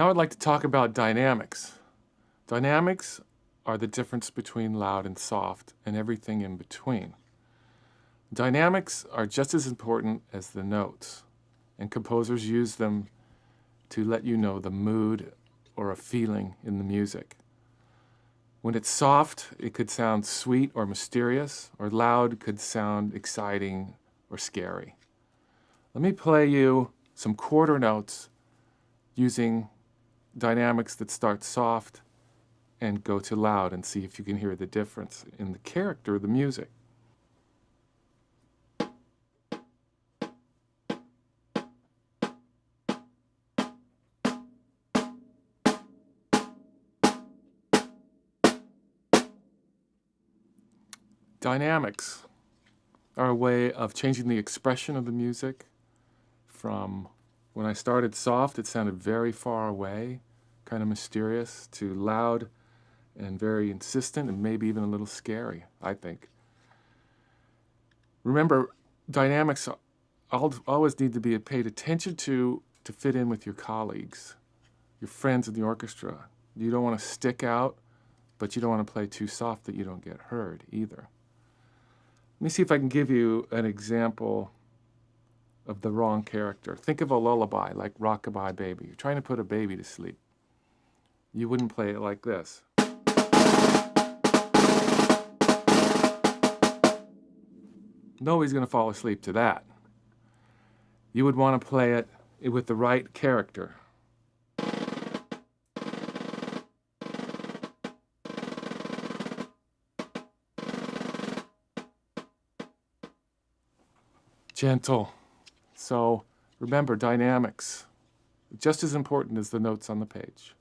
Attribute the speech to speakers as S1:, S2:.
S1: Now I'd like to talk about dynamics. Dynamics are the difference between loud and soft and everything in between. Dynamics are just as important as the notes, and composers use them to let you know the mood or a feeling in the music. When it's soft, it could sound sweet or mysterious, or loud could sound exciting or scary. Let me play you some quarter notes using dynamics that start soft and go to loud, and see if you can hear the difference in the character of the music. Dynamics are a way of changing the expression of the music from when I started soft, it sounded very far away, kind of mysterious, to loud and very insistent and maybe even a little scary, I think. Remember, dynamics always need to be paid attention to fit in with your colleagues, your friends in the orchestra. You don't want to stick out, but you don't want to play too soft that you don't get heard either. Let me see if I can give you an example of the wrong character. Think of a lullaby like Rockabye Baby. You're trying to put a baby to sleep. You wouldn't play it like this. Nobody's going to fall asleep to that. You would want to play it with the right character. Gentle. So remember, dynamics, just as important as the notes on the page.